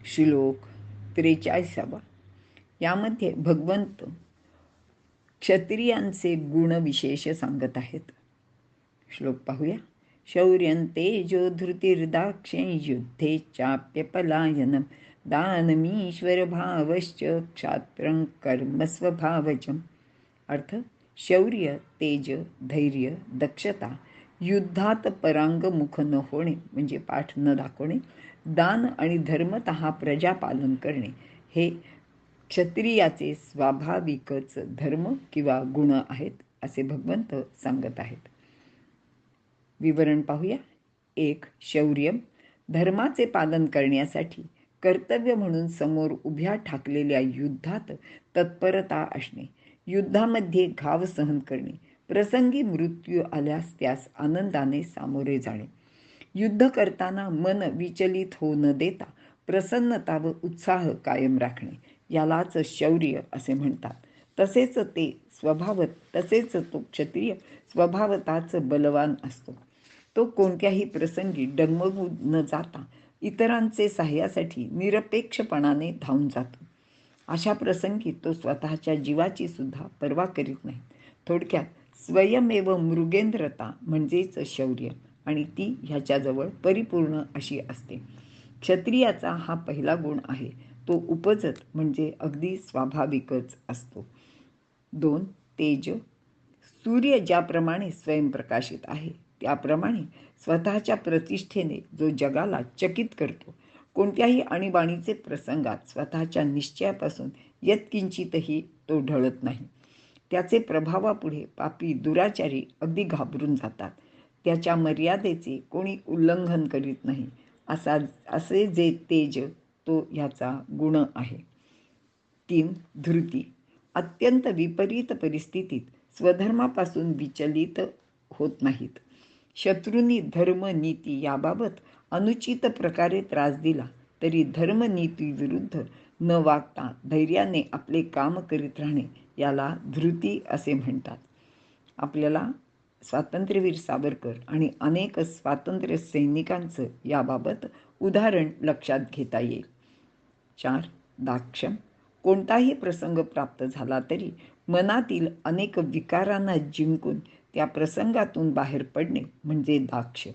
श्लोक 43. यामध्ये भगवंत क्षत्रियांचे गुणविशेष सांगत आहेत. श्लोक पाहूया. शौर्यं तेजो धृतिर्दाक्ष्यं युद्धे चाप्यपलायनं दानमीश्वरभावश्च क्षात्रं कर्म स्वभावजम्. अर्थ: शौर्य, तेज, धैर्य, दक्षता, युद्धात परांगमुख न होणे म्हणजे पाठ न दाखवणे, दान आणि धर्मतः प्रजापालन करणे हे क्षत्रियाचे स्वाभाविकच धर्म किंवा गुण आहेत असे भगवंत सांगत आहेत. विवरण पाहूया. 1. शौर्य. धर्माचे पालन करण्यासाठी कर्तव्य म्हणून समोर उभ्या ठाकलेल्या युद्धात तत्परता असणे, युद्धामध्ये घाव सहन करणे, प्रसंगी मृत्यू आल्यास त्यास आनंदाने सामोरे जाणे, युद्ध करताना मन विचलित होऊ न देता प्रसन्नता व उत्साह कायम राखणे यालाच शौर्य असे म्हणतात. तसेच तो क्षत्रिय स्वभावताच बलवान असतो. तो कोणत्याही प्रसंगी डगमगून न जाता इतरांचे सहाय्यासाठी निरपेक्षपणाने धावून जातो. अशा प्रसंगी तो स्वतःच्या जीवाची सुद्धा पर्वा करीत नाही. थोडक्यात स्वयमेव मृगेंद्रता म्हणजेच शौर्य, आणि ती ह्याच्याजवळ परिपूर्ण अशी असते. क्षत्रियाचा हा पहिला गुण आहे. तो उपजत म्हणजे अगदी स्वाभाविकच असतो. 2. तेज. सूर्य ज्याप्रमाणे स्वयंप्रकाशित आहे त्याप्रमाणे स्वतःच्या प्रतिष्ठेने जो जगाला चकित करतो, कोणत्याही आणीबाणीचे प्रसंगात स्वतःच्या निश्चयापासून यत्किंचितही तो ढळत नाही. त्याचे प्रभावापुढे पापी दुराचारी अगदी घाबरून जातात. त्याच्या मर्यादेचे कोणी उल्लंघन करीत नाही. असे जे तेज तो ह्याचा गुण आहे. 3. धृती. अत्यंत विपरीत परिस्थितीत स्वधर्मापासून विचलित होत नाहीत. शत्रूंनी धर्म नीती याबाबत अनुचित प्रकारे त्रास दिला तरी धर्मनीती विरुद्ध न वागता धैर्याने आपले काम करीत राहणे याला धृती असे म्हणतात. आपल्याला स्वातंत्र्यवीर सावरकर आणि अनेक स्वातंत्र्य सैनिकांचं याबाबत उदाहरण लक्षात घेता येईल. 4. दाक्ष्यम. कोणताही प्रसंग प्राप्त झाला तरी मनातील अनेक विकारांना जिंकून त्या प्रसंगातून बाहेर पडणे म्हणजे दाक्ष.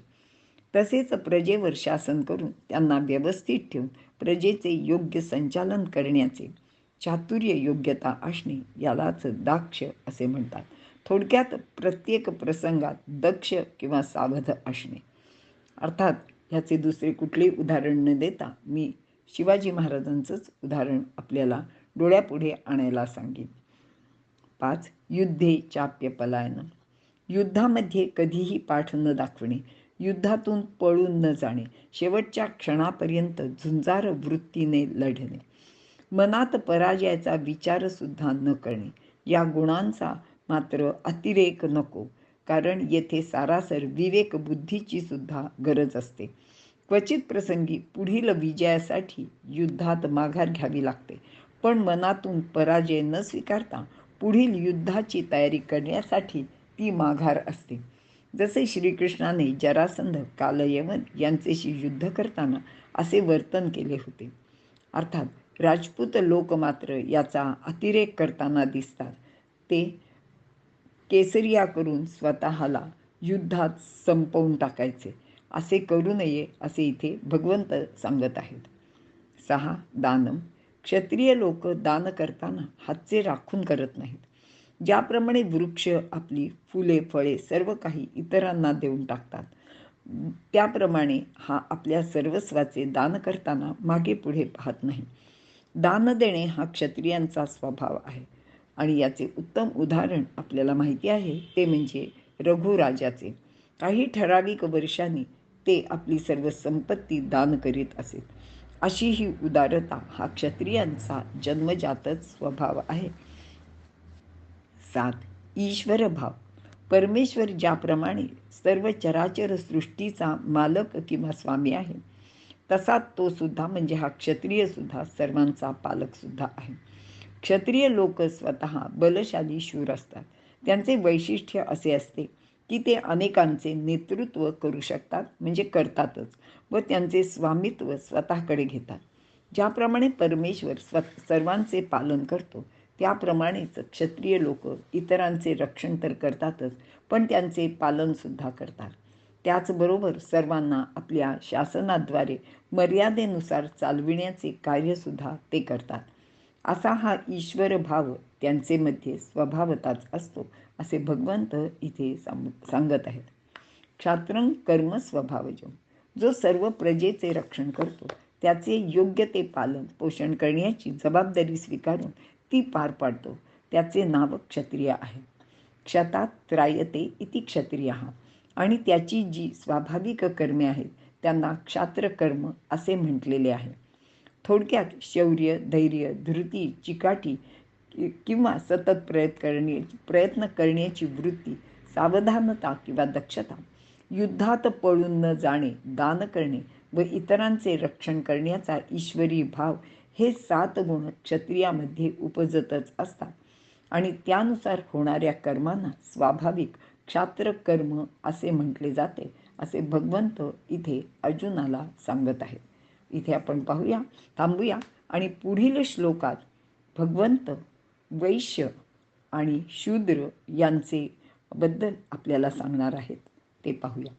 तसेच प्रजेवर शासन करून त्यांना व्यवस्थित ठेवून प्रजेचे योग्य संचालन करण्याचे चातुर्य योग्यता असणे यालाच दाक्ष असे म्हणतात. थोडक्यात प्रत्येक प्रसंगात दक्ष किंवा सावध असणे. अर्थात ह्याचे दुसरे कुठलेही उदाहरण न देता मी शिवाजी महाराजांचंच उदाहरण आपल्याला डोळ्यापुढे आणायला सांगेन. 5. युद्धे चाप्य पलायन. युद्धामध्ये कधीही पाठ न दाखवणे, युद्धातून पळून न जाणे, शेवटच्या क्षणापर्यंत झुंजार वृत्तीने लढणे, मनात पराजयाचा विचारसुद्धा न करणे. या गुणांचा मात्र अतिरेक नको, कारण येथे सारासर विवेकबुद्धीची सुद्धा गरज असते. क्वचित प्रसंगी पुढील विजयासाठी युद्धात माघार घ्यावी लागते, पण मनातून पराजय न स्वीकारता पुढील युद्धाची तयारी करण्यासाठी ती माघार असते. जसे श्रीकृष्णाने जरासंध, कालयवन यांचेशी युद्ध करताना असे वर्तन केले होते. अर्थात राजपूत लोक मात्र याचा अतिरेक करताना दिसतात. ते केसरिया करून स्वतःला युद्धात संपवून टाकायचे. असे करू नये असे इथे भगवंत सांगत आहेत. 6. दानम. क्षत्रिय लोक दान करताना हातचे राखून करत नाहीत. ज्याप्रमाणे वृक्ष आपली फुले फळे सर्व काही इतरांना देऊन टाकतात, त्याप्रमाणे हा आपल्या सर्वस्वाचे दान करताना मागे पुढे पाहत नाही. दान देणे हा क्षत्रियांचा स्वभाव आहे, आणि याचे उत्तम उदाहरण आपल्याला माहिती आहे ते म्हणजे रघुराजाचे. काही ठराविक वर्षांनी ते आपली सर्व संपत्ती दान करीत असेल. अशी ही उदारता हा क्षत्रियांचा जन्मजातच स्वभाव आहे. 7. ईश्वर भाव. परमेश्वर ज्याप्रमाणे सर्व चराचर सृष्टीचा मालक किंवा स्वामी आहे, तसा तो सुद्धा म्हणजे हा क्षत्रिय सुद्धा सर्वांचा पालक सुद्धा आहे. क्षत्रिय लोक स्वतः बलशाली शूर असतात. त्यांचे वैशिष्ट्य असे असते की ते अनेकांचे नेतृत्व करू शकतात, म्हणजे करतातच, व त्यांचे स्वामित्व स्वतःकडे घेतात. ज्याप्रमाणे परमेश्वर सर्वांचे पालन करतो, त्याप्रमाणेच क्षत्रिय लोक इतरांचे रक्षण तर करतातच, पण त्यांचे पालनसुद्धा करतात. त्याचबरोबर सर्वांना आपल्या शासनाद्वारे मर्यादेनुसार चालविण्याचे कार्यसुद्धा ते करतात. असा हा ईश्वर भाव त्यांचे मध्ये स्वभावताच असतो, असे भगवंत इथे सांगत आहेत. क्षात्रं कर्म स्वभावजम, जो सर्व प्रजेचे रक्षण करतो, त्याचे योग्य ते पालन पोषण करण्याची जबाबदारी स्वीकारून ती पार पाडतो, त्याचे नाव क्षत्रिय आहे. क्षतात त्रायते इति क्षत्रिय, आणि त्याची जी स्वाभाविक कर्मे आहेत त्यांना क्षात्रकर्म असे म्हटलेले आहे. थोडक्यात शौर्य, धैर्य, धृती, चिकाटी किंवा सतत प्रयत्न करण्याची वृत्ती, सावधानता किंवा दक्षता, युद्धात पळून न जाणे, दान करणे व इतरांचे रक्षण करण्याचा ईश्वरी भाव, हे 7 गुण क्षत्रियामध्ये उपजतच असतात आणि त्यानुसार होणाऱ्या कर्मांना स्वाभाविक क्षात्र कर्म असे म्हटले जाते, असे भगवंत इथे अर्जुनाला सांगत आहेत. इथे आपण थांबूया आणि पुढील श्लोकात भगवंत वैश्य आणि शूद्र यांचे बद्दल आपल्याला सांगणार आहेत, ते पाहूया.